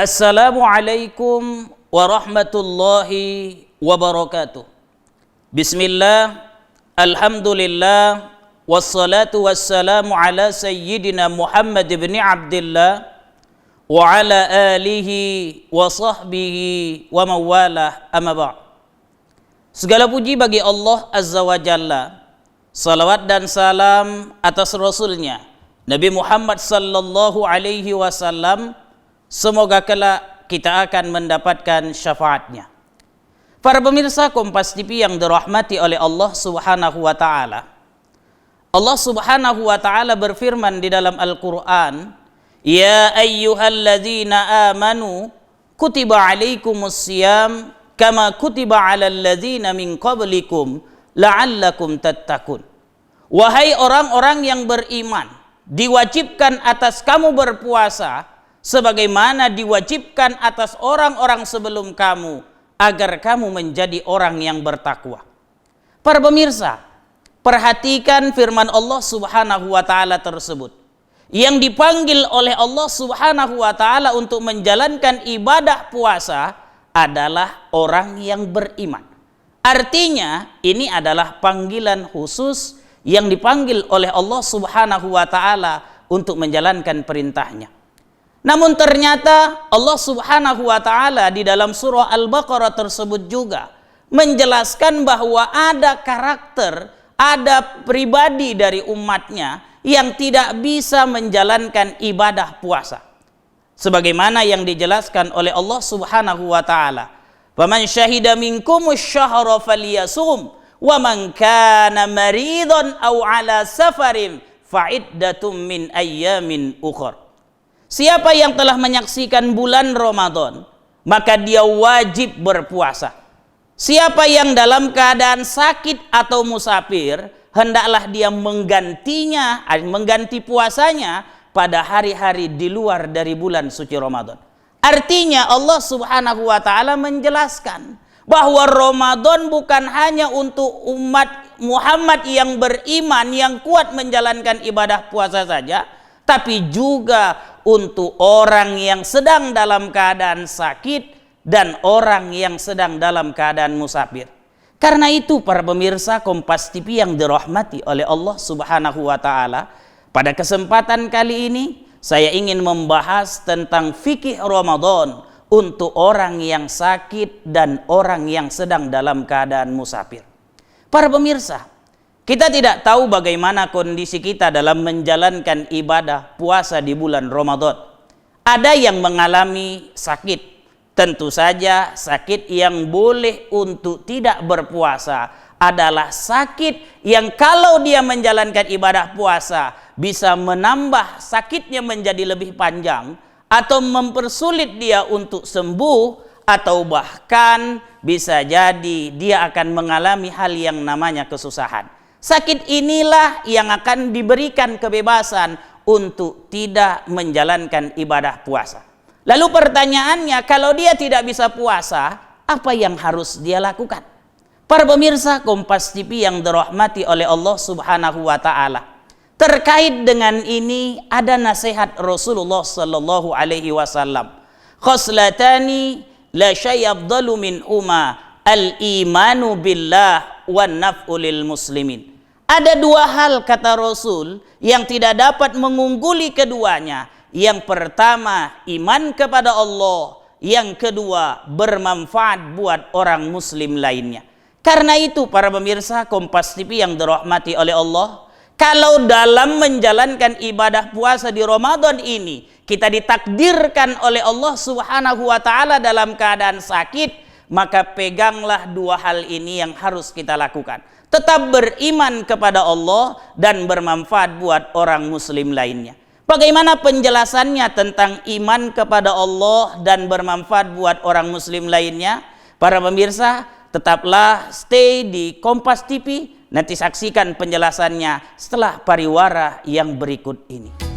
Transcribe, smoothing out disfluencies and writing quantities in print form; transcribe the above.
Assalamualaikum warahmatullahi wabarakatuh. Bismillah, alhamdulillah, wassalatu wassalamu ala sayyidina Muhammad ibn Abdillah wa ala alihi wa sahbihi wa mawalah, amma ba'd. Segala puji bagi Allah Azza wa Jalla. Salawat dan salam atas Rasulnya Nabi Muhammad sallallahu alaihi wasallam. Semoga kelak kita akan mendapatkan syafaatnya. Para pemirsa Kompas TV yang dirahmati oleh Allah Subhanahu wa taala. Allah Subhanahu wa taala berfirman di dalam Al-Qur'an, "Ya ayyuhalladzina amanu kutiba alaikumussyam kama kutiba 'alal ladzina min qablikum la'allakum tattaqun." Wahai orang-orang yang beriman, diwajibkan atas kamu berpuasa sebagaimana diwajibkan atas orang-orang sebelum kamu, agar kamu menjadi orang yang bertakwa. Para pemirsa, perhatikan firman Allah Subhanahu wa taala tersebut. Yang dipanggil oleh Allah Subhanahu wa taala untuk menjalankan ibadah puasa adalah orang yang beriman. Artinya, ini adalah panggilan khusus yang dipanggil oleh Allah Subhanahu wa taala untuk menjalankan perintahnya. Namun ternyata Allah Subhanahu wa taala di dalam surah Al-Baqarah tersebut juga menjelaskan bahwa ada karakter, ada pribadi dari umatnya yang tidak bisa menjalankan ibadah puasa. Sebagaimana yang dijelaskan oleh Allah Subhanahu wa taala, "Faman syahida minkumus syahra falyasum wa man kana maridun aw ala safarin fa'iddatum min ayyamin ukhra." Siapa yang telah menyaksikan bulan Ramadan, maka dia wajib berpuasa. Siapa yang dalam keadaan sakit atau musafir, hendaklah dia mengganti puasanya pada hari-hari di luar dari bulan suci Ramadan. Artinya Allah Subhanahu wa taala menjelaskan bahwa Ramadan bukan hanya untuk umat Muhammad yang beriman, yang kuat menjalankan ibadah puasa saja, tapi juga untuk orang yang sedang dalam keadaan sakit dan orang yang sedang dalam keadaan musafir. Karena itu para pemirsa Kompas TV yang dirahmati oleh Allah Subhanahu wa taala, pada kesempatan kali ini saya ingin membahas tentang fikih Ramadan untuk orang yang sakit dan orang yang sedang dalam keadaan musafir. Para pemirsa, kita tidak tahu bagaimana kondisi kita dalam menjalankan ibadah puasa di bulan Ramadan. Ada yang mengalami sakit. Tentu saja sakit yang boleh untuk tidak berpuasa adalah sakit yang kalau dia menjalankan ibadah puasa bisa menambah sakitnya menjadi lebih panjang atau mempersulit dia untuk sembuh, atau bahkan bisa jadi dia akan mengalami hal yang namanya kesusahan. Sakit inilah yang akan diberikan kebebasan untuk tidak menjalankan ibadah puasa. Lalu pertanyaannya, kalau dia tidak bisa puasa, apa yang harus dia lakukan? Para pemirsa Kompas TV yang dirahmati oleh Allah Subhanahu wa taala, terkait dengan ini ada nasihat Rasulullah sallallahu alaihi wasallam. Khoslatani la syai'afdalu min al-imanu billah wan naf'u lil muslimin. Ada dua hal kata Rasul yang tidak dapat mengungguli keduanya. Yang pertama, iman kepada Allah. Yang kedua, bermanfaat buat orang muslim lainnya. Karena itu para pemirsa Kompas TV yang dirahmati oleh Allah, kalau dalam menjalankan ibadah puasa di Ramadan ini kita ditakdirkan oleh Allah Subhanahu wa taala dalam keadaan sakit, maka peganglah dua hal ini yang harus kita lakukan. Tetap beriman kepada Allah dan bermanfaat buat orang muslim lainnya. Bagaimana penjelasannya tentang iman kepada Allah dan bermanfaat buat orang muslim lainnya? Para pemirsa, tetaplah stay di Kompas TV. Nanti saksikan penjelasannya setelah pariwara yang berikut ini.